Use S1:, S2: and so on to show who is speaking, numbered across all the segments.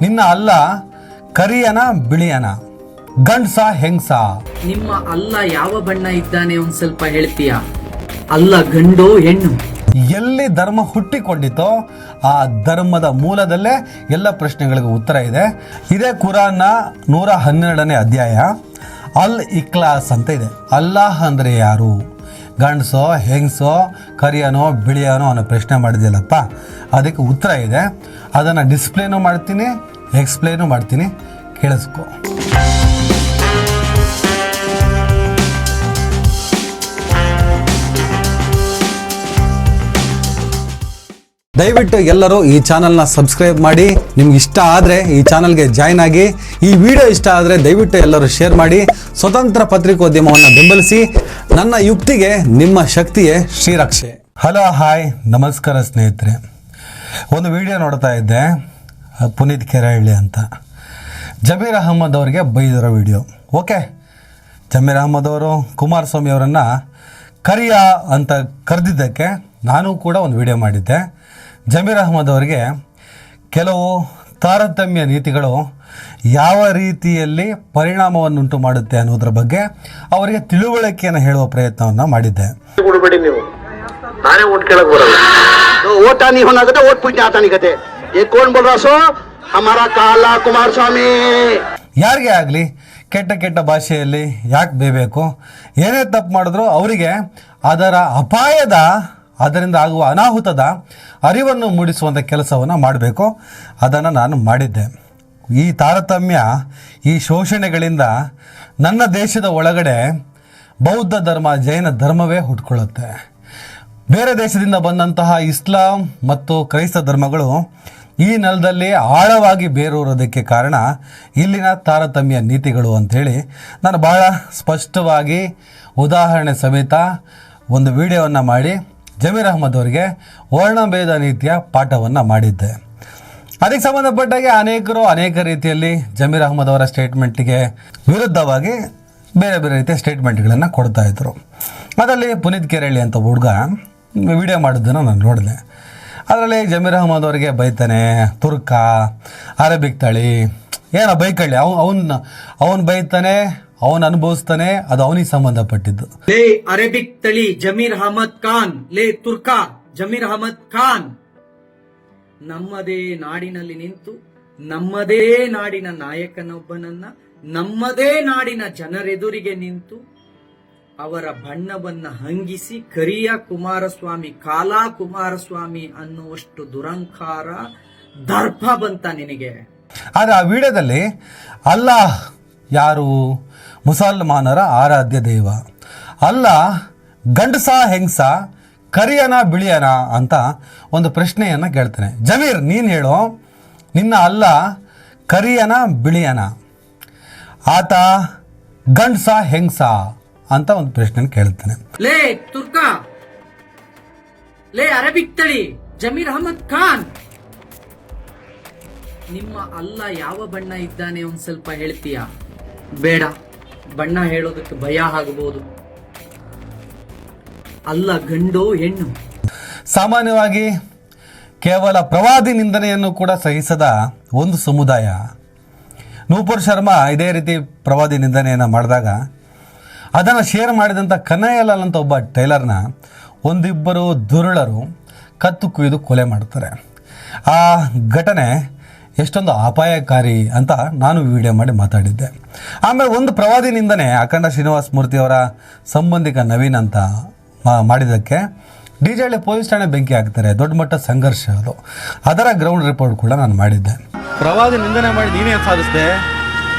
S1: ನಿನ್ನ ಅಲ್ಲ ಕರಿಯನ ಬಿಳಿಯನ, ಗಂಡ್ಸ ಹೆಂಗ್ಸ?
S2: ನಿಮ್ಮ ಅಲ್ಲ ಯಾವ ಬಣ್ಣ ಇದ್ದಾನೆ ಒಂದ್ ಸ್ವಲ್ಪ ಹೇಳ್ತೀಯಾ? ಅಲ್ಲ ಗಂಡು ಹೆಣ್ಣು?
S1: ಎಲ್ಲಿ ಧರ್ಮ ಹುಟ್ಟಿಕೊಂಡಿತೋ ಆ ಧರ್ಮದ ಮೂಲದಲ್ಲೇ ಎಲ್ಲ ಪ್ರಶ್ನೆಗಳಿಗೆ ಉತ್ತರ ಇದೆ. ಇದೇ ಕುರಾನ್ನ 112ನೇ ಅಧ್ಯಾಯ ಅಲ್ ಇಖ್ಲಾಸ್ ಅಂತ ಇದೆ. ಅಲ್ಲಾಹ್ ಅಂದರೆ ಯಾರು? ಗಂಡಸೋ ಹೆಂಗಸೋ ಕರಿಯನೋ ಬಿಳಿಯನೋ ಅನ್ನೋ ಪ್ರಶ್ನೆ ಮಾಡಿದ್ಯಲ್ಲಪ್ಪ, ಅದಕ್ಕೆ ಉತ್ತರ ಇದೆ. ಅದನ್ನು ಡಿಸ್ಪ್ಲೇನೂ ಮಾಡ್ತೀನಿ, ಎಕ್ಸ್ಪ್ಲೇನು ಮಾಡ್ತೀನಿ, ಕೇಳಿಸ್ಕೊ. ದಯವಿಟ್ಟು ಎಲ್ಲರೂ ಈ ಚಾನಲ್ನ ಸಬ್ಸ್ಕ್ರೈಬ್ ಮಾಡಿ. ನಿಮ್ಗೆ ಇಷ್ಟ ಆದರೆ ಈ ಚಾನಲ್ಗೆ ಜಾಯ್ನ್ ಆಗಿ. ಈ ವಿಡಿಯೋ ಇಷ್ಟ ಆದರೆ ದಯವಿಟ್ಟು ಎಲ್ಲರೂ ಶೇರ್ ಮಾಡಿ. ಸ್ವತಂತ್ರ ಪತ್ರಿಕೋದ್ಯಮವನ್ನು ಬೆಂಬಲಿಸಿ. ನನ್ನ ಯುಕ್ತಿಗೆ ನಿಮ್ಮ ಶಕ್ತಿಯೇ ಶ್ರೀರಕ್ಷೆ. ಹಲೋ, ಹಾಯ್, ನಮಸ್ಕಾರ ಸ್ನೇಹಿತರೆ. ಒಂದು ವಿಡಿಯೋ ನೋಡ್ತಾ ಇದ್ದೆ, ಪುನೀತ್ ಕೆರೆಹಳ್ಳಿ ಅಂತ ಜಮೀರ್ ಅಹಮದ್ ಅವರಿಗೆ ಬೈದಿರೋ ವಿಡಿಯೋ. ಓಕೆ, ಜಮೀರ್ ಅಹಮದ್ ಅವರು ಕುಮಾರಸ್ವಾಮಿ ಅವರನ್ನು ಕರಿಯ ಅಂತ ಕರೆದಿದ್ದಕ್ಕೆ ನಾನು ಕೂಡ ಒಂದು ವಿಡಿಯೋ ಮಾಡಿದ್ದೆ. ಜಮೀರ್ ಅಹಮದ್ ಅವರಿಗೆ ಕೆಲವು ತಾರತಮ್ಯ ನೀತಿಗಳು ಯಾವ ರೀತಿಯಲ್ಲಿ ಪರಿಣಾಮವನ್ನುಂಟು ಮಾಡುತ್ತೆ ಅನ್ನೋದ್ರ ಬಗ್ಗೆ ಅವರಿಗೆ ತಿಳುವಳಿಕೆಯನ್ನು ಹೇಳುವ ಪ್ರಯತ್ನವನ್ನು ಮಾಡಿದ್ದೆ.
S3: ಕೊಡಬೇಡಿ ನೀವು, ನಾನೇ ಓಟ್ ಕೇಳಕ್ ಬರಲ್ಲ. ಓಟ್ ಆನಿ ಹೋನಾಗತ್ತೆ, ಓಟ್ ಪೂಜೆ ಆತಾನಿ ಕತೆ. ये कौन बोल रहा सो? हमारा काला कुमारस्वामी.
S1: ಯಾರಿಗೆ ಆಗಲಿ ಕೆಟ್ಟ ಕೆಟ್ಟ ಭಾಷೆಯಲ್ಲಿ ಯಾಕೆ ಬೇಯಬೇಕು? ಏನೇ ತಪ್ಪು ಮಾಡಿದ್ರು ಅವರಿಗೆ ಅದರ ಅಪಾಯದ, ಅದರಿಂದ ಆಗುವ ಅನಾಹುತದ ಅರಿವನ್ನು ಮೂಡಿಸುವಂಥ ಕೆಲಸವನ್ನು ಮಾಡಬೇಕು. ಅದನ್ನು ನಾನು ಮಾಡಿದ್ದೆ. ಈ ತಾರತಮ್ಯ, ಈ ಶೋಷಣೆಗಳಿಂದ ನನ್ನ ದೇಶದ ಒಳಗಡೆ ಬೌದ್ಧ ಧರ್ಮ, ಜೈನ ಧರ್ಮವೇ ಹುಟ್ಕೊಳ್ಳುತ್ತೆ. ಬೇರೆ ದೇಶದಿಂದ ಬಂದಂತಹ ಇಸ್ಲಾಂ ಮತ್ತು ಕ್ರೈಸ್ತ ಧರ್ಮಗಳು ಈ ನೆಲದಲ್ಲಿ ಆಳವಾಗಿ ಬೇರೂರೋದಕ್ಕೆ ಕಾರಣ ಇಲ್ಲಿನ ತಾರತಮ್ಯ ನೀತಿಗಳು ಅಂಥೇಳಿ ನಾನು ಭಾಳ ಸ್ಪಷ್ಟವಾಗಿ ಉದಾಹರಣೆ ಸಮೇತ ಒಂದು ವಿಡಿಯೋವನ್ನು ಮಾಡಿ ಜಮೀರ್ ಅಹಮದ್ ಅವರಿಗೆ ವರ್ಣಭೇದ ನೀತಿಯ ಪಾಠವನ್ನು ಮಾಡಿದ್ದೆ. ಅದಕ್ಕೆ ಸಂಬಂಧಪಟ್ಟಾಗೆ ಅನೇಕರು ಅನೇಕ ರೀತಿಯಲ್ಲಿ ಜಮೀರ್ ಅಹಮದ್ ಅವರ ಸ್ಟೇಟ್ಮೆಂಟಿಗೆ ವಿರುದ್ಧವಾಗಿ ಬೇರೆ ಬೇರೆ ರೀತಿಯ ಸ್ಟೇಟ್ಮೆಂಟ್ಗಳನ್ನು ಕೊಡ್ತಾಯಿದ್ರು. ಅದರಲ್ಲಿ ಪುನೀತ್ ಕೆರೆಹಳ್ಳಿ ಅಂತ ಹುಡುಗ ವಿಡಿಯೋ ಮಾಡಿದ್ದನ್ನು ನಾನು ನೋಡಿದೆ. ಅದರಲ್ಲಿ ಜಮೀರ್ ಅಹಮದ್ ಅವರಿಗೆ ಬೈತಾನೆ, ತುರ್ಕ, ಅರೇಬಿಕ್ ತಳಿ, ಏನೋ ಬೈಕಳ್ಳಿ, ಅವನು ಬೈತಾನೆ, ಅವನು ಅನುಭವಿಸ್ತಾನೆ, ಅದು ಅವನಿಗೆ ಸಂಬಂಧಪಟ್ಟಿದ್ದು.
S2: ಲೇ ಅರೇಬಿಕ್ ತಳಿ ಜಮೀರ್ ಅಹಮದ್ ಖಾನ್, ಲೇ ತುರ್ಕ ಜಮೀರ್ ಅಹಮದ್ ಖಾನ್, ನಮ್ಮದೇ ನಾಡಿನಲ್ಲಿ ನಿಂತು ನಮ್ಮದೇ ನಾಡಿನ ನಾಯಕನೊಬ್ಬನನ್ನ ನಮ್ಮದೇ ನಾಡಿನ ಜನರೆದುರಿಗೆ ನಿಂತು ಅವರ ಬಣ್ಣವನ್ನ ಹಂಗಿಸಿ ಕರಿಯ ಕುಮಾರಸ್ವಾಮಿ, ಕಾಲಾ ಕುಮಾರಸ್ವಾಮಿ ಅನ್ನುವಷ್ಟು ದುರಂಕಾರ ದರ್ಪ ಬಂತ ನಿನಗೆ?
S1: ಆದರೆ ಆ ವಿಡಿಯೋದಲ್ಲಿ ಅಲ್ಲಾಹ್ ಯಾರು? ಮುಸಲ್ಮಾನರ ಆರಾಧ್ಯ ದೈವ. ಅಲ್ಲಾಹ್ ಗಂಡಸ ಹೆಂಗಸ, ಕರಿಯನ ಬಿಳಿಯನ ಅಂತ ಒಂದು ಪ್ರಶ್ನೆಯನ್ನು ಕೇಳ್ತಾನೆ. ಜಮೀರ್, ನೀನು ಹೇಳು, ನಿನ್ನ ಅಲ್ಲ ಕರಿಯನ ಬಿಳಿಯನ, ಆತ ಗಂಡಸ ಹೆಂಗಸ ಅಂತ ಒಂದು ಪ್ರಶ್ನೆ ಕೇಳ್ತಾನೆ.
S2: ಲೇ ತುರ್ಕ, ಲೇ ಅರೇಬಿಕ್ ತಳಿ ಜಮೀರ್ ಅಹಮದ್ ಖಾನ್, ನಿಮ್ಮ ಅಲ್ಲ ಯಾವ ಬಣ್ಣ ಇದ್ದಾನೆ ಒಂದ್ ಸ್ವಲ್ಪ ಹೇಳ್ತೀಯಾ? ಬೇಡ, ಬಣ್ಣ ಹೇಳೋದಕ್ಕೆ ಭಯ ಆಗಬಹುದು. ಅಲ್ಲ ಗಂಡು ಹೆಣ್ಣು?
S1: ಸಾಮಾನ್ಯವಾಗಿ ಕೇವಲ ಪ್ರವಾದಿ ನಿಂದನೆಯನ್ನು ಕೂಡ ಸಹಿಸದ ಒಂದು ಸಮುದಾಯ. ನೂಪುರ್ ಶರ್ಮಾ ಇದೇ ರೀತಿ ಪ್ರವಾದಿ ನಿಂದನೆಯನ್ನು ಮಾಡಿದಾಗ ಅದನ್ನು ಶೇರ್ ಮಾಡಿದಂಥ ಕನ್ನಯ್ಯಲಾಲ್ ಅಂತ ಒಬ್ಬ ಟೈಲರ್ನ ಒಂದಿಬ್ಬರು ದುರುಳರು ಕತ್ತು ಕುಯ್ದು ಕೊಲೆ ಮಾಡ್ತಾರೆ. ಆ ಘಟನೆ ಎಷ್ಟೊಂದು ಅಪಾಯಕಾರಿ ಅಂತ ನಾನು ವಿಡಿಯೋ ಮಾಡಿ ಮಾತಾಡಿದ್ದೆ. ಆಮೇಲೆ ಒಂದು ಪ್ರವಾದಿ ನಿಂದನೆ ಅಖಂಡ ಶ್ರೀನಿವಾಸ ಮೂರ್ತಿಯವರ ಸಂಬಂಧಿಕ ನವೀನ್ ಅಂತ ಮಾಡಿದ್ದಕ್ಕೆ ಡಿಜೆಹಳ್ಳಿ ಪೊಲೀಸ್ ಠಾಣೆ ಬೆಂಕಿ ಹಾಕ್ತಾರೆ. ದೊಡ್ಡ ಮಟ್ಟ ಸಂಘರ್ಷ ಅದು. ಅದರ ಗ್ರೌಂಡ್ ರಿಪೋರ್ಟ್ ಕೂಡ ನಾನು ಮಾಡಿದ್ದೆ.
S4: ಪ್ರವಾದಿ ನಿಂದನೆ ಮಾಡಿ ನೀನೇನು ಸಾಧಿಸಿದೆ?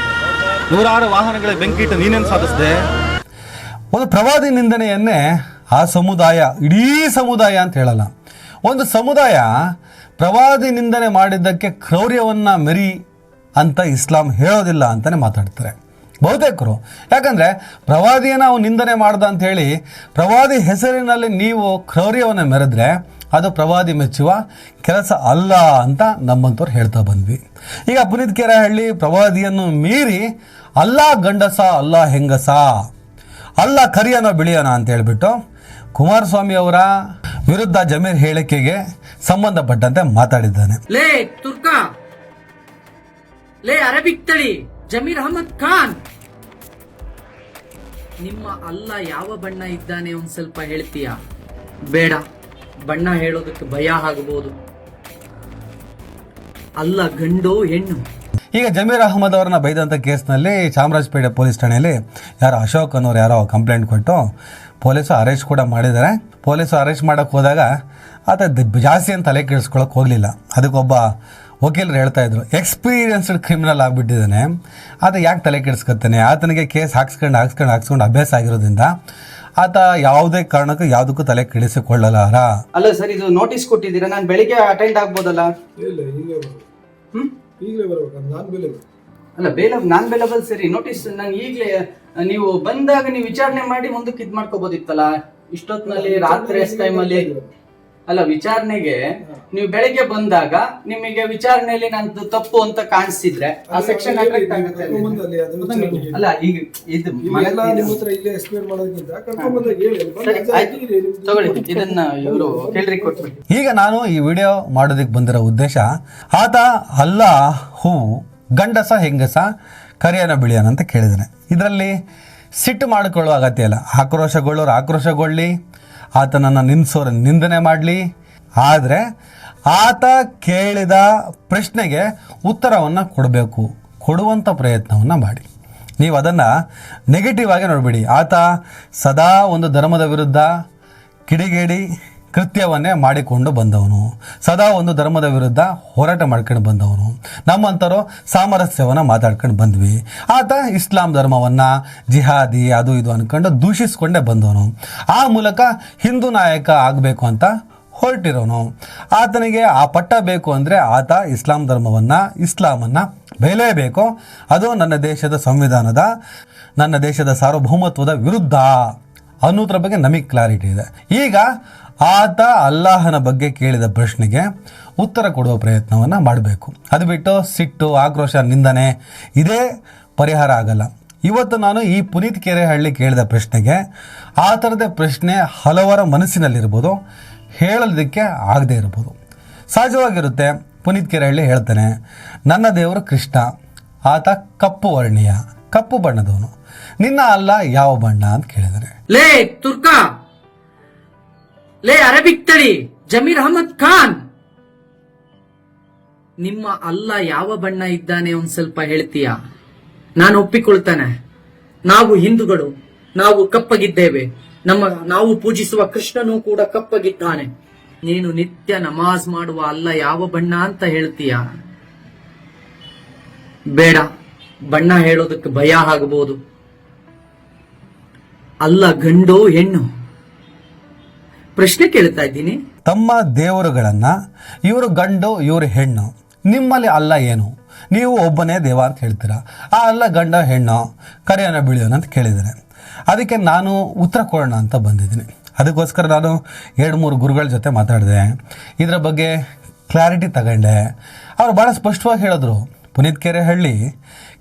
S4: 106 ವಾಹನಗಳಿಗೆ ಬೆಂಕಿ ಇಟ್ಟು ನೀನೇನು ಸಾಧಿಸಿದೆ?
S1: ಒಂದು ಪ್ರವಾದಿ ನಿಂದನೆಯನ್ನೇ ಆ ಸಮುದಾಯ, ಇಡೀ ಸಮುದಾಯ ಅಂತ ಹೇಳಲ್ಲ, ಒಂದು ಸಮುದಾಯ ಪ್ರವಾದಿ ನಿಂದನೆ ಮಾಡಿದ್ದಕ್ಕೆ ಕ್ರೌರ್ಯವನ್ನು ಮೆರಿ ಅಂತ ಇಸ್ಲಾಂ ಹೇಳೋದಿಲ್ಲ ಅಂತಲೇ ಮಾತಾಡ್ತಾರೆ ಬಹುತೇಕರು. ಯಾಕಂದರೆ ಪ್ರವಾದಿಯನ್ನು ನಾವು ನಿಂದನೆ ಮಾಡ್ದ ಅಂತ ಹೇಳಿ ಪ್ರವಾದಿ ಹೆಸರಿನಲ್ಲಿ ನೀವು ಕ್ರೌರ್ಯವನ್ನು ಮೆರೆದ್ರೆ ಅದು ಪ್ರವಾದಿ ಮೆಚ್ಚುವ ಕೆಲಸ ಅಲ್ಲ ಅಂತ ನಮ್ಮಂಥವ್ರು ಹೇಳ್ತಾ ಬಂದ್ವಿ. ಈಗ ಪುನೀತ್ ಕೆರೆಹಳ್ಳಿ ಪ್ರವಾದಿಯನ್ನು ಮೀರಿ ಅಲ್ಲ ಗಂಡಸ, ಅಲ್ಲ ಹೆಂಗಸ, ಅಲ್ಲ ಕರಿಯನ ಬಿಳಿಯನ ಅಂತ ಹೇಳ್ಬಿಟ್ಟು ಕುಮಾರಸ್ವಾಮಿ ಅವರ ವಿರುದ್ಧ ಜಮೀರ್ ಹೇಳಿಕೆಗೆ ಸಂಬಂಧಪಟ್ಟಂತೆ ಮಾತಾಡಿದ್ದಾನೆ.
S2: ಲೇ ತುರ್ಕ, ಲೇ ಅರಬಿಕ್ ತಳಿ ಜಮೀರ್ ಅಹಮದ್ ಖಾನ್, ನಿಮ್ಮ ಅಲ್ಲ ಯಾವ ಬಣ್ಣ ಇದ್ದಾನೆ ಒಂದ್ ಸ್ವಲ್ಪ ಹೇಳ್ತೀಯಾ? ಬೇಡ, ಬಣ್ಣ ಹೇಳೋದಕ್ಕೆ ಭಯ ಆಗಬಹುದು. ಅಲ್ಲ ಗಂಡು ಹೆಣ್ಣು.
S1: ಈಗ ಜಮೀರ್ ಅಹಮದ್ ಅವರನ್ನ ಬೈದಂಥ ಕೇಸ್ನಲ್ಲಿ ಚಾಮರಾಜಪೇಟೆ ಪೊಲೀಸ್ ಠಾಣೆಯಲ್ಲಿ ಯಾರೋ ಅಶೋಕ್ ಅನ್ನೋರು ಯಾರೋ ಕಂಪ್ಲೇಂಟ್ ಕೊಟ್ಟು ಪೊಲೀಸು ಅರೆಸ್ಟ್ ಕೂಡ ಮಾಡಿದ್ದಾರೆ. ಪೊಲೀಸು ಅರೆಸ್ಟ್ ಮಾಡೋಕ್ಕೆ ಹೋದಾಗ ಆತ ಜಾಸ್ತಿ ಅಂತ ತಲೆ ಕೆಡಿಸ್ಕೊಳಕ್ಕೆ ಹೋಗಲಿಲ್ಲ. ಅದಕ್ಕೊಬ್ಬ ವಕೀಲರು ಹೇಳ್ತಾ ಇದ್ರು, ಎಕ್ಸ್ಪೀರಿಯನ್ಸ್ಡ್ ಕ್ರಿಮಿನಲ್ ಆಗಿಬಿಟ್ಟಿದ್ದಾನೆ, ಆತ ಯಾಕೆ ತಲೆ ಕೆಡಿಸ್ಕೊತಾನೆ, ಆತನಿಗೆ ಕೇಸ್ ಹಾಕ್ಸ್ಕೊಂಡು ಅಭ್ಯಾಸ ಆಗಿರೋದ್ರಿಂದ ಆತ ಯಾವುದೇ ಕಾರಣಕ್ಕೂ ಯಾವುದಕ್ಕೂ ತಲೆ ಕೆಡಿಸಿಕೊಳ್ಳಲಾರ.
S5: ಅಲ್ಲ ಸರ್, ಇದು ನೋಟಿಸ್ ಕೊಟ್ಟಿದ್ದೀರಾ, ನಾನು ಬೆಳಿಗ್ಗೆ ಅಟೆಂಡ್ ಆಗ್ಬೋದಲ್ಲ? ಅಲ್ಲ ನಾನ್ ಬೇಲಬಲ್ ಸರಿ, ನೋಟಿಸ್ ನಾನು ಈಗಲೇ ನೀವು ಬಂದಾಗ ನೀವು ವಿಚಾರಣೆ ಮಾಡಿ ಮುಂದಕ್ಕೆ ಇದ್ ಮಾಡ್ಕೋಬೋದಿತ್ತಲ್ಲ. ಇಷ್ಟೊತ್ತಿನಲ್ಲಿ ರಾತ್ರಿ ಟೈಮಲ್ಲಿ ಅಲ್ಲ, ವಿಚಾರಣೆಗೆ ನೀವು ಬೆಳಿಗ್ಗೆ ಬಂದಾಗ ನಿಮಗೆ ವಿಚಾರಣೆಯಲ್ಲಿ ನಂದು ತಪ್ಪು ಅಂತ ಕಾಣಿಸ್ತಿದ್ರೆ ಆ ಸೆಕ್ಷನ್ ಅಲ್ಲ. ಈಗ ಇದು ತಗೊಳ್ಳಿ, ಇದನ್ನ ಇವರು ಕೇಳ್ರಿ ಕೊಟ್ಬಿಡಿ.
S1: ಈಗ ನಾನು ಈ ವಿಡಿಯೋ ಮಾಡೋದಕ್ಕೆ ಬಂದಿರೋ ಉದ್ದೇಶ, ಆತ ಅಲ್ಲ ಹೂ ಗಂಡಸ ಹೆಂಗಸ ಕರಿಯನ ಬಿಳಿಯನ ಅಂತ ಕೇಳಿದಾನೆ. ಇದರಲ್ಲಿ ಸಿಟ್ಟು ಮಾಡಿಕೊಳ್ಳುವ ಅಗತ್ಯ ಇಲ್ಲ. ಆಕ್ರೋಶಗೊಳ್ಳೋರು ಆಕ್ರೋಶಗೊಳ್ಳಿ, ಆತನನ್ನು ನಿಂದಿಸೋರು ನಿಂದನೆ ಮಾಡಲಿ. ಆದರೆ ಆತ ಕೇಳಿದ ಪ್ರಶ್ನೆಗೆ ಉತ್ತರವನ್ನು ಕೊಡುವಂಥ ಪ್ರಯತ್ನವನ್ನು ಮಾಡಿ. ನೀವು ಅದನ್ನು ನೆಗೆಟಿವ್ ಆಗಿ ನೋಡಬೇಡಿ. ಆತ ಸದಾ ಒಂದು ಧರ್ಮದ ವಿರುದ್ಧ ಕಿಡಿಗೇಡಿ ಕೃತ್ಯವನ್ನೇ ಮಾಡಿಕೊಂಡು ಬಂದವನು, ಸದಾ ಒಂದು ಧರ್ಮದ ವಿರುದ್ಧ ಹೋರಾಟ ಮಾಡ್ಕೊಂಡು ಬಂದವನು. ನಮ್ಮಂಥರು ಸಾಮರಸ್ಯವನ್ನು ಮಾತಾಡ್ಕೊಂಡು ಬಂದ್ವಿ. ಆತ ಇಸ್ಲಾಂ ಧರ್ಮವನ್ನು ಜಿಹಾದಿ ಅದು ಇದು ಅಂದ್ಕೊಂಡು ದೂಷಿಸ್ಕೊಂಡೇ ಬಂದವನು. ಆ ಮೂಲಕ ಹಿಂದೂ ನಾಯಕ ಆಗಬೇಕು ಅಂತ ಹೊರಟಿರೋನು. ಆತನಿಗೆ ಆ ಪಟ್ಟ ಬೇಕು ಅಂದರೆ ಆತ ಇಸ್ಲಾಂ ಧರ್ಮವನ್ನು ಇಸ್ಲಾಮನ್ನು ಬೆಳೆಯಬೇಕು. ಅದು ನನ್ನ ದೇಶದ ಸಂವಿಧಾನದ, ನನ್ನ ದೇಶದ ಸಾರ್ವಭೌಮತ್ವದ ವಿರುದ್ಧ ಅನ್ನೋದ್ರ ಬಗ್ಗೆ ನಮಗೆ ಕ್ಲಾರಿಟಿ ಇದೆ. ಈಗ ಆತ ಅಲ್ಲಾಹನ ಬಗ್ಗೆ ಕೇಳಿದ ಪ್ರಶ್ನೆಗೆ ಉತ್ತರ ಕೊಡುವ ಪ್ರಯತ್ನವನ್ನು ಮಾಡಬೇಕು. ಅದು ಬಿಟ್ಟು ಸಿಟ್ಟು ಆಕ್ರೋಶ ನಿಂದನೆ ಇದೇ ಪರಿಹಾರ ಆಗಲ್ಲ. ಇವತ್ತು ನಾನು ಈ ಪುನೀತ್ ಕೆರೆಹಳ್ಳಿ ಕೇಳಿದ ಪ್ರಶ್ನೆಗೆ ಆ ಥರದ ಪ್ರಶ್ನೆ ಹಲವರ ಮನಸ್ಸಿನಲ್ಲಿರ್ಬೋದು, ಹೇಳೋದಕ್ಕೆ ಆಗದೆ ಇರ್ಬೋದು. ಸಹಜವಾಗಿರುತ್ತೆ. ಪುನೀತ್ ಕೆರೆಹಳ್ಳಿ ಹೇಳ್ತಾನೆ, ನನ್ನ ದೇವರು ಕೃಷ್ಣ, ಆತ ಕಪ್ಪು ವರ್ಣೀಯ, ಕಪ್ಪು ಬಣ್ಣದವನು, ನಿನ್ನ ಅಲ್ಲ ಯಾವ ಬಣ್ಣ ಅಂತ ಕೇಳಿದಾನೆ.
S2: ಲೇ ತುರ್ಕಾ, ಲೇ ಅರಬಿಕ್ ತಳಿ ಜಮೀರ್ ಅಹಮದ್ ಖಾನ್, ನಿಮ್ಮ ಅಲ್ಲ ಯಾವ ಬಣ್ಣ ಇದ್ದಾನೆ ಒಂದ್ ಸ್ವಲ್ಪ ಹೇಳ್ತೀಯಾ? ನಾನು ಒಪ್ಪಿಕೊಳ್ತಾನೆ, ನಾವು ಹಿಂದೂಗಳು, ನಾವು ಕಪ್ಪಗಿದ್ದೇವೆ, ನಾವು ಪೂಜಿಸುವ ಕೃಷ್ಣನು ಕೂಡ ಕಪ್ಪಗಿದ್ದಾನೆ. ನೀನು ನಿತ್ಯ ನಮಾಜ್ ಮಾಡುವ ಅಲ್ಲ ಯಾವ ಬಣ್ಣ ಅಂತ ಹೇಳ್ತೀಯಾ? ಬೇಡ, ಬಣ್ಣ ಹೇಳೋದಕ್ಕೆ ಭಯ ಆಗಬಹುದು. ಅಲ್ಲ ಗಂಡು ಹೆಣ್ಣು. ಪ್ರಶ್ನೆ ಕೇಳ್ತಾ ಇದ್ದೀನಿ.
S1: ತಮ್ಮ ದೇವರುಗಳನ್ನು ಇವರು ಗಂಡು ಇವರು ಹೆಣ್ಣು, ನಿಮ್ಮಲ್ಲಿ ಅಲ್ಲ ಏನು? ನೀವು ಒಬ್ಬನೇ ದೇವ ಅಂತ ಹೇಳ್ತೀರಾ. ಆ ಅಲ್ಲ ಗಂಡ ಹೆಣ್ಣು ಕರೆಯನ ಬಿಳಿಯೋನ ಅಂತ ಕೇಳಿದ್ದೇನೆ. ಅದಕ್ಕೆ ನಾನು ಉತ್ತರ ಕೊಡೋಣ ಅಂತ ಬಂದಿದ್ದೀನಿ. ಅದಕ್ಕೋಸ್ಕರ ನಾನು 2-3 ಗುರುಗಳ ಜೊತೆ ಮಾತಾಡಿದೆ, ಇದರ ಬಗ್ಗೆ ಕ್ಲಾರಿಟಿ ತಗೊಂಡೆ. ಅವರು ಭಾಳ ಸ್ಪಷ್ಟವಾಗಿ ಹೇಳಿದ್ರು, ಪುನೀತ್ ಕೆರೆಹಳ್ಳಿ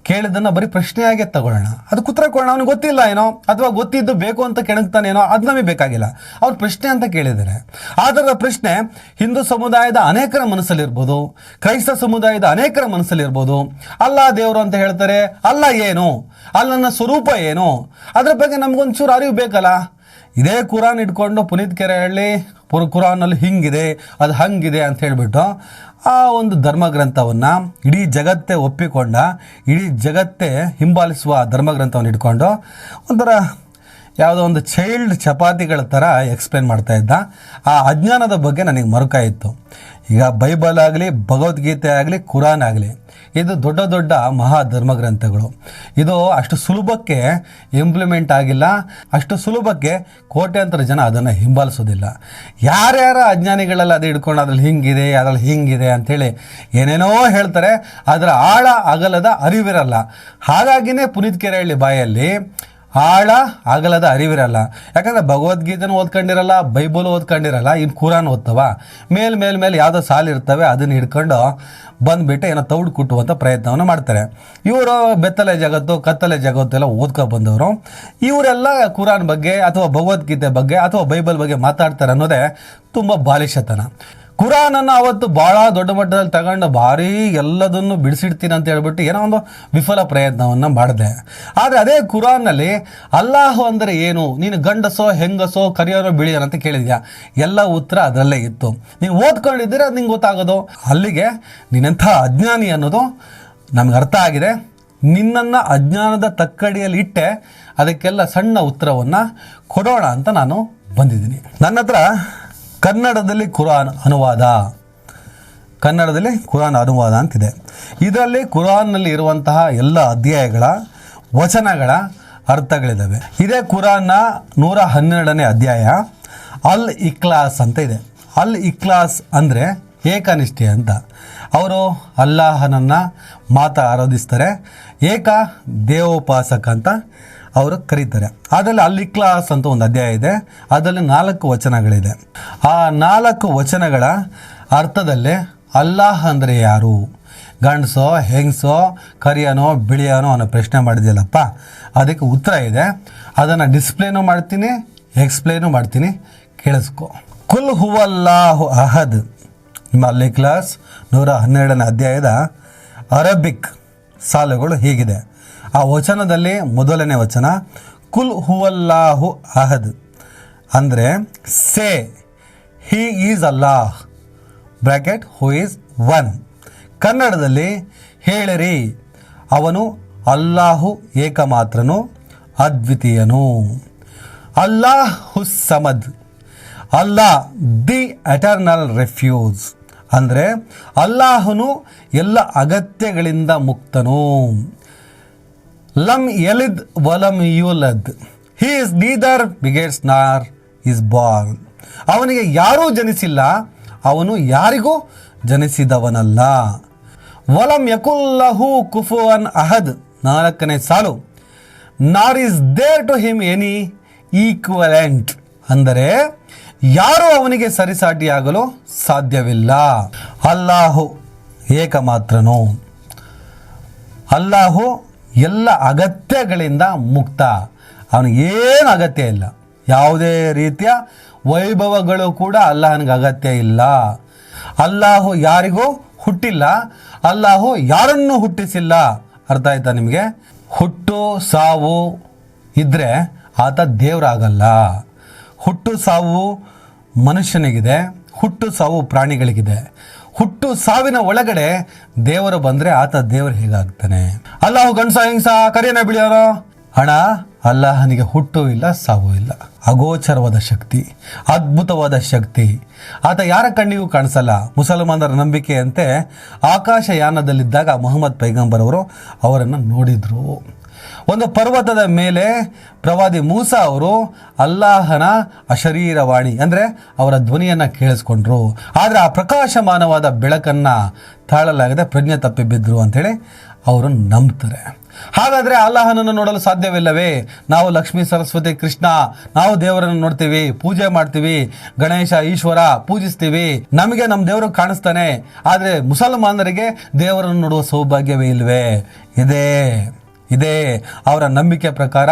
S1: ಕೇಳಿದ್ದನ್ನು ಬರೀ ಪ್ರಶ್ನೆಯಾಗೆ ತಗೊಳ್ಳೋಣ, ಅದಕ್ಕೆ ಉತ್ತರ ಕೊಡೋಣ. ಅವ್ನಿಗೆ ಗೊತ್ತಿಲ್ಲ ಏನೋ, ಅಥವಾ ಗೊತ್ತಿದ್ದು ಬೇಕು ಅಂತ ಕೆಣಕ್ತಾನೇನೋ, ಅದು ನಮಗೆ ಬೇಕಾಗಿಲ್ಲ. ಅವ್ರು ಪ್ರಶ್ನೆ ಅಂತ ಕೇಳಿದ್ದಾರೆ. ಆ ಪ್ರಶ್ನೆ ಹಿಂದೂ ಸಮುದಾಯದ ಅನೇಕರ ಮನಸ್ಸಲ್ಲಿರ್ಬೋದು, ಕ್ರೈಸ್ತ ಸಮುದಾಯದ ಅನೇಕರ ಮನಸ್ಸಲ್ಲಿರ್ಬೋದು. ಅಲ್ಲ ದೇವರು ಅಂತ ಹೇಳ್ತಾರೆ, ಅಲ್ಲ ಏನು, ಅಲ್ಲನ ಸ್ವರೂಪ ಏನು, ಅದ್ರ ಬಗ್ಗೆ ನಮಗೊಂಚೂರು ಅರಿವು ಬೇಕಲ್ಲ. ಇದೇ ಕುರಾನ್ ಇಟ್ಕೊಂಡು ಪುನೀತ್ ಕೆರೆಹಳ್ಳಿ ಕುರಾನಲ್ಲಿ ಹಿಂಗಿದೆ ಅದು ಹಂಗಿದೆ ಅಂತ ಹೇಳಿಬಿಟ್ಟು ಆ ಒಂದು ಧರ್ಮಗ್ರಂಥವನ್ನು ಇಡೀ ಜಗತ್ತೇ ಒಪ್ಪಿಕೊಂಡ, ಇಡೀ ಜಗತ್ತೇ ಹಿಂಬಾಲಿಸುವ ಧರ್ಮಗ್ರಂಥವನ್ನು ಇಟ್ಕೊಂಡು ಒಂಥರ ಯಾವುದೋ ಒಂದು ಚೈಲ್ಡ್ ಚಪಾತಿಗಳ ಥರ ಎಕ್ಸ್ಪ್ಲೇನ್ ಮಾಡ್ತಾ ಇದ್ದ. ಆ ಅಜ್ಞಾನದ ಬಗ್ಗೆ ನನಗೆ ಮರುಕಾಯಿತು. ಈಗ ಬೈಬಲ್ ಆಗಲಿ, ಭಗವದ್ಗೀತೆ ಆಗಲಿ, ಕುರಾನ್ ಆಗಲಿ, ಇದು ದೊಡ್ಡ ದೊಡ್ಡ ಮಹಾ ಧರ್ಮಗ್ರಂಥಗಳು. ಇದು ಅಷ್ಟು ಸುಲಭಕ್ಕೆ ಇಂಪ್ಲಿಮೆಂಟ್ ಆಗಿಲ್ಲ, ಅಷ್ಟು ಸುಲಭಕ್ಕೆ ಕೋಟ್ಯಾಂತರ ಜನ ಅದನ್ನು ಹಿಂಬಾಲಿಸೋದಿಲ್ಲ. ಯಾರ್ಯಾರ ಅಜ್ಞಾನಿಗಳೆಲ್ಲ ಅದು ಹಿಡ್ಕೊಂಡು ಅದ್ರಲ್ಲಿ ಹಿಂಗಿದೆ ಅಂಥೇಳಿ ಏನೇನೋ ಹೇಳ್ತಾರೆ. ಅದರ ಆಳ ಅಗಲದ ಅರಿವಿರಲ್ಲ. ಹಾಗಾಗಿನೇ ಪುನೀತ್ ಕೆರೆಹಳ್ಳಿ ಬಾಯಲ್ಲಿ ಆಳ ಅಗಲದ ಅರಿವಿರಲ್ಲ. ಯಾಕಂದರೆ ಭಗವದ್ಗೀತೆನೂ ಓದ್ಕೊಂಡಿರಲ್ಲ, ಬೈಬಲ್ ಓದ್ಕೊಂಡಿರಲ್ಲ, ಇನ್ನು ಕುರಾನ್ ಓದ್ತವ, ಮೇಲೆ ಯಾವುದೋ ಸಾಲು ಇರ್ತವೆ, ಅದನ್ನು ಹಿಡ್ಕೊಂಡು ಬಂದುಬಿಟ್ಟು ಏನೋ ತೌಡು ಕುಟ್ಟುವಂಥ ಪ್ರಯತ್ನವನ್ನು ಮಾಡ್ತಾರೆ. ಇವರು ಬೆತ್ತಲೆ ಜಗತ್ತು ಕತ್ತಲೆ ಜಗತ್ತು ಎಲ್ಲ ಓದ್ಕೊಂಡು ಬಂದವರು. ಇವರೆಲ್ಲ ಕುರಾನ್ ಬಗ್ಗೆ ಅಥವಾ ಭಗವದ್ಗೀತೆ ಬಗ್ಗೆ ಅಥವಾ ಬೈಬಲ್ ಬಗ್ಗೆ ಮಾತಾಡ್ತಾರೆ ಅನ್ನೋದೇ ತುಂಬ ಬಾಲಿಶತನ. ಕುರಾನನ್ನು ಅವತ್ತು ಭಾಳ ದೊಡ್ಡ ಮಟ್ಟದಲ್ಲಿ ತಗೊಂಡು ಭಾರಿ ಎಲ್ಲದನ್ನು ಬಿಡಿಸಿಡ್ತೀನಿ ಅಂತ ಹೇಳ್ಬಿಟ್ಟು ಏನೋ ಒಂದು ವಿಫಲ ಪ್ರಯತ್ನವನ್ನು ಮಾಡಿದೆ. ಆದರೆ ಅದೇ ಕುರಾನ್ನಲ್ಲಿ ಅಲ್ಲಾಹು ಅಂದರೆ ಏನು, ನೀನು ಗಂಡಸೋ ಹೆಂಗಸೋ ಕರಿಯೋನೋ ಬಿಳಿಯೋನೋ ಅಂತ ಕೇಳಿದ್ಯಾ, ಎಲ್ಲ ಉತ್ತರ ಅದರಲ್ಲೇ ಇತ್ತು. ನೀನು ಓದ್ಕೊಂಡಿದ್ದೀರ ಅದು ನಿಂಗೆ ಗೊತ್ತಾಗೋದು. ಅಲ್ಲಿಗೆ ನೀನೆಂಥ ಅಜ್ಞಾನಿ ಅನ್ನೋದು ನಮ್ಗೆ ಅರ್ಥ ಆಗಿದೆ. ನಿನ್ನನ್ನು ಅಜ್ಞಾನದ ತಕ್ಕಡಿಯಲ್ಲಿ ಇಟ್ಟೆ ಅದಕ್ಕೆಲ್ಲ ಸಣ್ಣ ಉತ್ತರವನ್ನು ಕೊಡೋಣ ಅಂತ ನಾನು ಬಂದಿದ್ದೀನಿ. ನನ್ನ ಹತ್ರ ಕನ್ನಡದಲ್ಲಿ ಕುರಾನ್ ಅನುವಾದ ಅಂತಿದೆ. ಇದರಲ್ಲಿ ಕುರಾನ್ನಲ್ಲಿ ಇರುವಂತಹ ಎಲ್ಲ ಅಧ್ಯಾಯಗಳ ವಚನಗಳ ಅರ್ಥಗಳಿದ್ದಾವೆ. ಇದೇ ಕುರಾನ್ನ 112ನೇ ಅಧ್ಯಾಯ ಅಲ್ ಇಖ್ಲಾಸ್ ಅಂತ ಇದೆ. ಅಲ್ ಇಖ್ಲಾಸ್ ಅಂದರೆ ಏಕನಿಷ್ಠೆ ಅಂತ. ಅವರು ಅಲ್ಲಾಹನನ್ನು ಆರಾಧಿಸ್ತಾರೆ, ಏಕ ದೇವೋಪಾಸಕ ಅಂತ ಅವರು ಕರೀತಾರೆ. ಅದರಲ್ಲಿ ಅಲ್ ಇಖ್ಲಾಸ್ ಅಂತ ಒಂದು ಅಧ್ಯಾಯ ಇದೆ. ಅದರಲ್ಲಿ 4 ವಚನಗಳಿದೆ. ಆ 4 ವಚನಗಳ ಅರ್ಥದಲ್ಲೇ ಅಲ್ಲಾಹ್ ಅಂದರೆ ಯಾರು, ಗಂಡಸೋ ಹೆಂಗಸೋ ಕರಿಯನೋ ಬಿಳಿಯನೋ ಅನ್ನೋ ಪ್ರಶ್ನೆ ಮಾಡಿದ್ಯಲ್ಲಪ್ಪ, ಅದಕ್ಕೆ ಉತ್ತರ ಇದೆ. ಅದನ್ನು ಡಿಸ್ಪ್ಲೇನೂ ಮಾಡ್ತೀನಿ, ಎಕ್ಸ್ಪ್ಲೇನು ಮಾಡ್ತೀನಿ, ಕೇಳಿಸ್ಕೊ. ಕುಲ್ ಹುವಲ್ಲಾಹು ಅಹದ್. ನಿಮ್ಮ ಅಲ್ ಇಖ್ಲಾಸ್ 112ನೇ ಅಧ್ಯಾಯದ ಅರಬಿಕ್ ಸಾಲುಗಳು ಹೀಗಿದೆ. ಆ ವಚನದಲ್ಲಿ ಮೊದಲನೇ ವಚನ ಕುಲ್ ಹುವಲ್ಲಾಹು ಅಹದ್ ಅಂದರೆ say he is Allah bracket who is one. ಕನ್ನಡದಲ್ಲಿ ಹೇಳಿರಿ ಅವನು ಅಲ್ಲಾಹು ಏಕಮಾತ್ರನು ಅದ್ವಿತೀಯನು. ಅಲ್ಲಾಹ್ ಹುಸ್ ಸಮದ್, ಅಲ್ಲಾಹ್ ದಿ ಎಟರ್ನಲ್ ರೆಫ್ಯೂಸ್ ಅಂದರೆ ಅಲ್ಲಾಹನು ಎಲ್ಲ ಅಗತ್ಯಗಳಿಂದ ಮುಕ್ತನು. ಲಮ್ ಯಲಿದ್ ವಲಮ್ ಯೂಲದ್, ಹಿ ಇಸ್ ನೀದರ್ ಬಿಗೇಟ್ಸ್ ನಾರ್ ಇಸ್ ಬಾರ್ನ್. ಅವನಿಗೆ ಯಾರೂ ಜನಿಸಿಲ್ಲ, ಅವನು ಯಾರಿಗೂ ಜನಿಸಿದವನಲ್ಲ. ವಲಂ ಯಕುಲ್ಲಹು ಕುಫುವನ್ ಅಹದ್ 4ನೇ ಸಾಲು nor is there to him any equivalent ಅಂದರೆ ಯಾರೂ ಅವನಿಗೆ ಸರಿಸಾಟಿಯಾಗಲು ಸಾಧ್ಯವಿಲ್ಲ. ಅಲ್ಲಾಹು ಏಕಮಾತ್ರನು, ಅಲ್ಲಾಹು ಎಲ್ಲ ಅಗತ್ಯಗಳಿಂದ ಮುಕ್ತ. ಅವನಿಗೇನು ಅಗತ್ಯ ಇಲ್ಲ, ಯಾವುದೇ ರೀತಿಯ ವೈಭವಗಳು ಕೂಡ ಅಲ್ಲಾಹನಿಗೆ ಅಗತ್ಯ ಇಲ್ಲ. ಅಲ್ಲಾಹು ಯಾರಿಗೂ ಹುಟ್ಟಿಲ್ಲ, ಅಲ್ಲಾಹು ಯಾರನ್ನೂ ಹುಟ್ಟಿಸಿಲ್ಲ. ಅರ್ಥ ಆಯ್ತಾ ನಿಮಗೆ? ಹುಟ್ಟು ಸಾವು ಇದ್ದರೆ ಆತ ದೇವರಾಗಲ್ಲ. ಹುಟ್ಟು ಸಾವು ಮನುಷ್ಯನಿಗಿದೆ, ಹುಟ್ಟು ಸಾವು ಪ್ರಾಣಿಗಳಿಗಿದೆ. ಹುಟ್ಟು ಸಾವಿನ ಒಳಗಡೆ ದೇವರು ಬಂದರೆ ಆತ ದೇವರು ಹೇಗಾಗ್ತಾನೆ? ಅಲ್ಲಾಹು ಗಂಡಸ ಹೆಂಗಸ ಕರಿಯನ ಬಿಳಿಯೋರೋ? ಹಣ ಅಲ್ಲಾಹನಿಗೆ ಹುಟ್ಟು ಇಲ್ಲ, ಸಾವು ಇಲ್ಲ. ಅಗೋಚರವಾದ ಶಕ್ತಿ, ಅದ್ಭುತವಾದ ಶಕ್ತಿ. ಆತ ಯಾರ ಕಣ್ಣಿಗೂ ಕಾಣಿಸಲ್ಲ. ಮುಸಲ್ಮಾನರ ನಂಬಿಕೆಯಂತೆ ಆಕಾಶಯಾನದಲ್ಲಿದ್ದಾಗ ಮೊಹಮ್ಮದ್ ಪೈಗಂಬರ್ ಅವರು ಅವರನ್ನು ನೋಡಿದರು. ಒಂದು ಪರ್ವತದ ಮೇಲೆ ಪ್ರವಾದಿ ಮೂಸಾ ಅವರು ಅಲ್ಲಾಹನ ಅಶರೀರವಾಣಿ ಅಂದರೆ ಅವರ ಧ್ವನಿಯನ್ನು ಕೇಳಿಸ್ಕೊಂಡ್ರು. ಆದರೆ ಆ ಪ್ರಕಾಶಮಾನವಾದ ಬೆಳಕನ್ನು ತಾಳಲಾಗದೆ ಪ್ರಜ್ಞೆ ತಪ್ಪಿ ಬಿದ್ದರು ಅಂಥೇಳಿ ಅವರು ನಂಬ್ತಾರೆ. ಹಾಗಾದರೆ ಅಲ್ಲಾಹನನ್ನು ನೋಡಲು ಸಾಧ್ಯವಿಲ್ಲವೇ? ನಾವು ಲಕ್ಷ್ಮೀ ಸರಸ್ವತಿ ಕೃಷ್ಣ ನಾವು ದೇವರನ್ನು ನೋಡ್ತೀವಿ, ಪೂಜೆ ಮಾಡ್ತೀವಿ, ಗಣೇಶ ಈಶ್ವರ ಪೂಜಿಸ್ತೀವಿ, ನಮಗೆ ನಮ್ಮ ದೇವರು ಕಾಣಿಸ್ತಾನೆ. ಆದರೆ ಮುಸಲ್ಮಾನರಿಗೆ ದೇವರನ್ನು ನೋಡುವ ಸೌಭಾಗ್ಯವೇ ಇಲ್ವೇ? ಇದೇ ಅವರ ನಂಬಿಕೆ ಪ್ರಕಾರ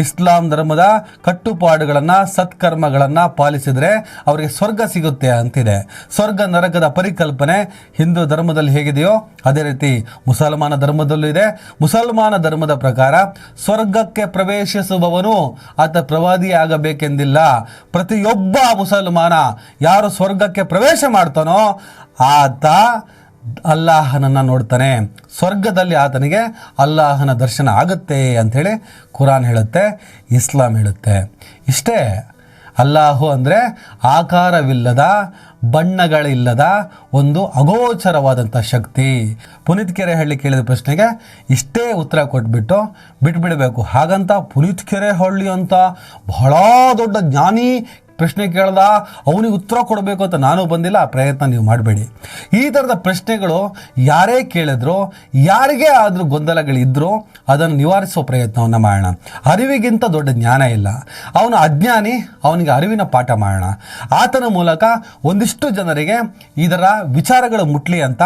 S1: ಇಸ್ಲಾಂ ಧರ್ಮದ ಕಟ್ಟುಪಾಡುಗಳನ್ನು ಸತ್ಕರ್ಮಗಳನ್ನು ಪಾಲಿಸಿದರೆ ಅವರಿಗೆ ಸ್ವರ್ಗ ಸಿಗುತ್ತೆ ಅಂತಿದೆ. ಸ್ವರ್ಗ ನರಕದ ಪರಿಕಲ್ಪನೆ ಹಿಂದೂ ಧರ್ಮದಲ್ಲಿ ಹೇಗಿದೆಯೋ ಅದೇ ರೀತಿ ಮುಸಲ್ಮಾನ ಧರ್ಮದಲ್ಲೂ ಇದೆ. ಮುಸಲ್ಮಾನ ಧರ್ಮದ ಪ್ರಕಾರ ಸ್ವರ್ಗಕ್ಕೆ ಪ್ರವೇಶಿಸುವವನು ಆತ ಪ್ರವಾದಿಯಾಗಬೇಕೆಂದಿಲ್ಲ. ಪ್ರತಿಯೊಬ್ಬ ಮುಸಲ್ಮಾನ ಯಾರು ಸ್ವರ್ಗಕ್ಕೆ ಪ್ರವೇಶ ಮಾಡ್ತಾನೋ ಆತ ಅಲ್ಲಾಹನನ್ನು ನೋಡ್ತಾನೆ. ಸ್ವರ್ಗದಲ್ಲಿ ಆತನಿಗೆ ಅಲ್ಲಾಹನ ದರ್ಶನ ಆಗುತ್ತೆ ಅಂಥೇಳಿ ಕುರಾನ್ ಹೇಳುತ್ತೆ, ಇಸ್ಲಾಂ ಹೇಳುತ್ತೆ. ಇಷ್ಟೇ. ಅಲ್ಲಾಹು ಅಂದರೆ ಆಕಾರವಿಲ್ಲದ, ಬಣ್ಣಗಳಿಲ್ಲದ ಒಂದು ಅಗೋಚರವಾದಂಥ ಶಕ್ತಿ. ಪುನೀತ್ ಕೆರೆಹಳ್ಳಿ ಕೇಳಿದ ಪ್ರಶ್ನೆಗೆ ಇಷ್ಟೇ ಉತ್ತರ ಕೊಟ್ಬಿಟ್ಟು ಬಿಟ್ಬಿಡಬೇಕು. ಹಾಗಂತ ಪುನೀತ್ ಕೆರೆಹಳ್ಳಿ ಅಂತ ಬಹಳ ದೊಡ್ಡ ಜ್ಞಾನಿ ಪ್ರಶ್ನೆ ಕೇಳ್ದ ಅವನಿಗೆ ಉತ್ತರ ಕೊಡಬೇಕು ಅಂತ ನಾನು ಬಂದಿಲ್ಲ. ಆ ಪ್ರಯತ್ನ ನೀವು ಮಾಡಬೇಡಿ. ಈ ಥರದ ಪ್ರಶ್ನೆಗಳು ಯಾರೇ ಕೇಳಿದ್ರು, ಯಾರಿಗೇ ಆದರೂ ಗೊಂದಲಗಳಿದ್ದರೂ ಅದನ್ನು ನಿವಾರಿಸುವ ಪ್ರಯತ್ನವನ್ನು ಮಾಡೋಣ. ಅರಿವಿಗಿಂತ ದೊಡ್ಡ ಜ್ಞಾನ ಇಲ್ಲ. ಅವನು ಅಜ್ಞಾನಿ, ಅವನಿಗೆ ಅರಿವಿನ ಪಾಠ ಮಾಡೋಣ. ಆತನ ಮೂಲಕ ಒಂದಿಷ್ಟು ಜನರಿಗೆ ಇದರ ವಿಚಾರಗಳು ಮುಟ್ಲಿ ಅಂತ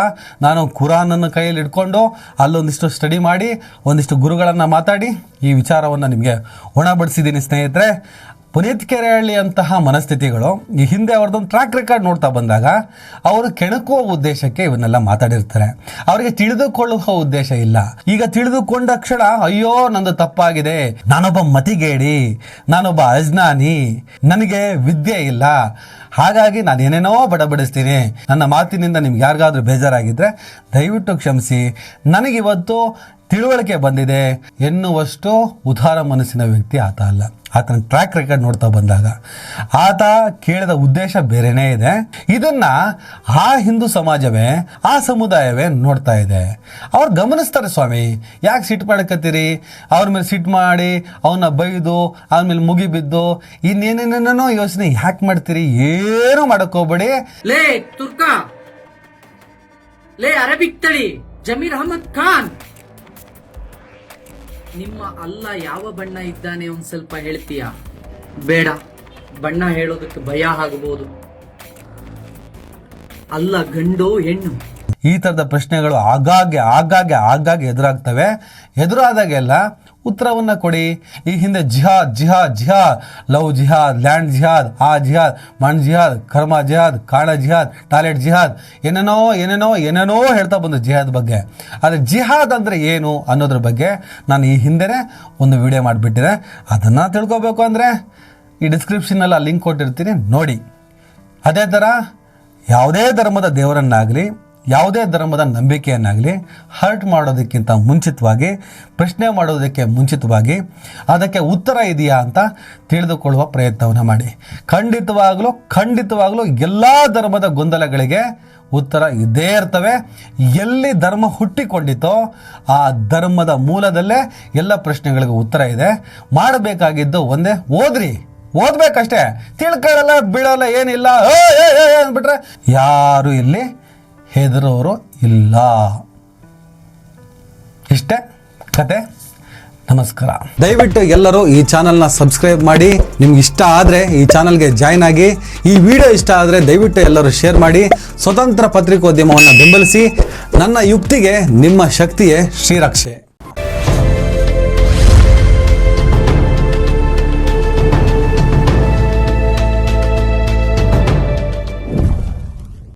S1: ನಾನು ಕುರಾನನ್ನು ಕೈಯಲ್ಲಿ ಇಟ್ಕೊಂಡು ಅಲ್ಲೊಂದಿಷ್ಟು ಸ್ಟಡಿ ಮಾಡಿ ಒಂದಿಷ್ಟು ಗುರುಗಳನ್ನು ಮಾತಾಡಿ ಈ ವಿಚಾರವನ್ನು ನಿಮಗೆ ಉಣಬಡಿಸಿದ್ದೀನಿ ಸ್ನೇಹಿತರೆ. ಪುನೀತ್ ಕೆರೆಹಳ್ಳಿ ಅಂತಹ ಮನಸ್ಥಿತಿಗಳು ಈ ಹಿಂದೆ ಅವ್ರದ್ದೊಂದು ಟ್ರ್ಯಾಕ್ ರೆಕಾರ್ಡ್ ನೋಡ್ತಾ ಬಂದಾಗ ಅವರು ಕೆಣಕುವ ಉದ್ದೇಶಕ್ಕೆ ಇವನ್ನೆಲ್ಲ ಮಾತಾಡಿರ್ತಾರೆ. ಅವರಿಗೆ ತಿಳಿದುಕೊಳ್ಳುವ ಉದ್ದೇಶ ಇಲ್ಲ. ಈಗ ತಿಳಿದುಕೊಂಡ ಕ್ಷಣ ಅಯ್ಯೋ ನಂದು ತಪ್ಪಾಗಿದೆ, ನಾನೊಬ್ಬ ಮತಿಗೇಡಿ, ನಾನೊಬ್ಬ ಅಜ್ಞಾನಿ, ನನಗೆ ವಿದ್ಯೆ ಇಲ್ಲ, ಹಾಗಾಗಿ ನಾನು ಏನೇನೋ ಬಡಬಡಿಸ್ತೀನಿ, ನನ್ನ ಮಾತಿನಿಂದ ನಿಮ್ಗೆ ಯಾರಿಗಾದ್ರೂ ಬೇಜಾರಾಗಿದ್ದರೆ ದಯವಿಟ್ಟು ಕ್ಷಮಿಸಿ, ನನಗಿವತ್ತು ತಿಳುವಳಿಕೆ ಬಂದಿದೆ ಎನ್ನುವಷ್ಟು ಉದಾರ ಮನಸ್ಸಿನ ವ್ಯಕ್ತಿ ಆತ ಅಲ್ಲ. ಆತನ ಟ್ರ್ಯಾಕ್ ರೆಕಾರ್ಡ್ ನೋಡ್ತಾ ಬಂದಾಗ ಆತ ಕೇಳಿದ ಉದ್ದೇಶ ಬೇರೆನೇ ಇದೆ. ಇದನ್ನ ಆ ಹಿಂದೂ ಸಮಾಜವೇ, ಆ ಸಮುದಾಯವೇ ನೋಡ್ತಾ ಇದೆ. ಅವ್ರು ಗಮನಿಸ್ತಾರೆ, ಸ್ವಾಮಿ ಯಾಕೆ ಸಿಟ್ಟು ಮಾಡ್ಕತ್ತೀರಿ, ಅವ್ರ ಮೇಲೆ ಸಿಟ್ಟು ಮಾಡಿ ಅವನ್ನ ಬೈದು ಅವನ ಮೇಲೆ ಮುಗಿಬಿದ್ದು ಇನ್ನೇನೇನೇನೋ ಯೋಚನೆ ಯಾಕೆ ಮಾಡ್ತೀರಿ? ಏನೂ ಮಾಡಕ್ಕೋಗ್ಬೇಡಿ.
S2: ಲೇ ತುರ್ಕ, ಲೇ ಅರಬಿಕ್ ತಳಿ ಜಮೀರ್ ಅಹಮದ್ ಖಾನ್, ನಿಮ್ಮ ಅಲ್ಲ ಯಾವ ಬಣ್ಣ ಇದ್ದಾನೆ ಒಂದ್ ಸ್ವಲ್ಪ ಹೇಳ್ತೀಯಾ? ಬೇಡ, ಬಣ್ಣ ಹೇಳೋದಕ್ಕೆ ಭಯ ಆಗಬಹುದು. ಅಲ್ಲ ಗಂಡು ಹೆಣ್ಣು?
S1: ಈ ಥರದ ಪ್ರಶ್ನೆಗಳು ಆಗಾಗ್ಗೆ ಎದುರಾಗ್ತವೆ. ಎದುರಾದಾಗೆಲ್ಲ ಉತ್ತರವನ್ನು ಕೊಡಿ. ಈ ಹಿಂದೆ ಜಿಹಾದ್, ಲವ್ ಜಿಹಾದ್, ಲ್ಯಾಂಡ್ ಜಿಹಾದ್, ಆ ಜಿಹಾದ್, ಮಣ್ ಜಿಹಾದ್, ಕರ್ಮ ಜಿಹಾದ್, ಕಾಣ ಜಿಹಾದ್, ಟಾಯ್ಲೆಟ್ ಜಿಹಾದ್, ಏನೇನೋ ಹೇಳ್ತಾ ಬಂದು ಜಿಹಾದ್ ಬಗ್ಗೆ. ಆದರೆ ಜಿಹಾದ್ ಅಂದರೆ ಏನು ಅನ್ನೋದ್ರ ಬಗ್ಗೆ ನಾನು ಈ ಹಿಂದೆನೇ ಒಂದು ವಿಡಿಯೋ ಮಾಡಿಬಿಟ್ಟಿದೆ. ಅದನ್ನು ತಿಳ್ಕೊಬೇಕು ಅಂದರೆ ಈ ಡಿಸ್ಕ್ರಿಪ್ಷನಲ್ಲಿ ಆ ಲಿಂಕ್ ಕೊಟ್ಟಿರ್ತೀನಿ, ನೋಡಿ. ಅದೇ ಥರ ಯಾವುದೇ ಧರ್ಮದ ದೇವರನ್ನಾಗಲಿ, ಯಾವುದೇ ಧರ್ಮದ ನಂಬಿಕೆಯನ್ನಾಗಲಿ ಹರ್ಟ್ ಮಾಡೋದಕ್ಕಿಂತ ಮುಂಚಿತವಾಗಿ, ಪ್ರಶ್ನೆ ಮಾಡೋದಕ್ಕೆ ಮುಂಚಿತವಾಗಿ ಅದಕ್ಕೆ ಉತ್ತರ ಇದೆಯಾ ಅಂತ ತಿಳಿದುಕೊಳ್ಳುವ ಪ್ರಯತ್ನವನ್ನು ಮಾಡಿ. ಖಂಡಿತವಾಗಲೂ ಎಲ್ಲ ಧರ್ಮದ ಗೊಂದಲಗಳಿಗೆ ಉತ್ತರ ಇದ್ದೇ ಇರ್ತವೆ. ಎಲ್ಲಿ ಧರ್ಮ ಹುಟ್ಟಿಕೊಂಡಿತೋ ಆ ಧರ್ಮದ ಮೂಲದಲ್ಲೇ ಎಲ್ಲ ಪ್ರಶ್ನೆಗಳಿಗೆ ಉತ್ತರ ಇದೆ. ಮಾಡಬೇಕಾಗಿದ್ದು ಒಂದೇ, ಓದ್ಬೇಕಷ್ಟೇ, ತಿಳ್ಕೊಳ್ಳಲ್ಲ ಬಿಡಲ್ಲ ಏನಿಲ್ಲ ಅಂದ್ಬಿಟ್ರೆ ಯಾರು ಇಲ್ಲಿ ಹೆದರೋರು ಇಲ್ಲ. ಇಷ್ಟೇ ಕತೆ. ನಮಸ್ಕಾರ. ದಯವಿಟ್ಟು ಎಲ್ಲರೂ ಈ ಚಾನಲ್ನ ಸಬ್ಸ್ಕ್ರೈಬ್ ಮಾಡಿ. ನಿಮ್ಗೆ ಇಷ್ಟ ಆದರೆ ಈ ಚಾನಲ್ಗೆ ಜಾಯ್ನ್ ಆಗಿ. ಈ ವಿಡಿಯೋ ಇಷ್ಟ ಆದರೆ ದಯವಿಟ್ಟು ಎಲ್ಲರೂ ಶೇರ್ ಮಾಡಿ. ಸ್ವತಂತ್ರ ಪತ್ರಿಕೋದ್ಯಮವನ್ನು ಬೆಂಬಲಿಸಿ. ನನ್ನ ಯುಕ್ತಿಗೆ ನಿಮ್ಮ ಶಕ್ತಿಯೇ ಶ್ರೀರಕ್ಷೆ.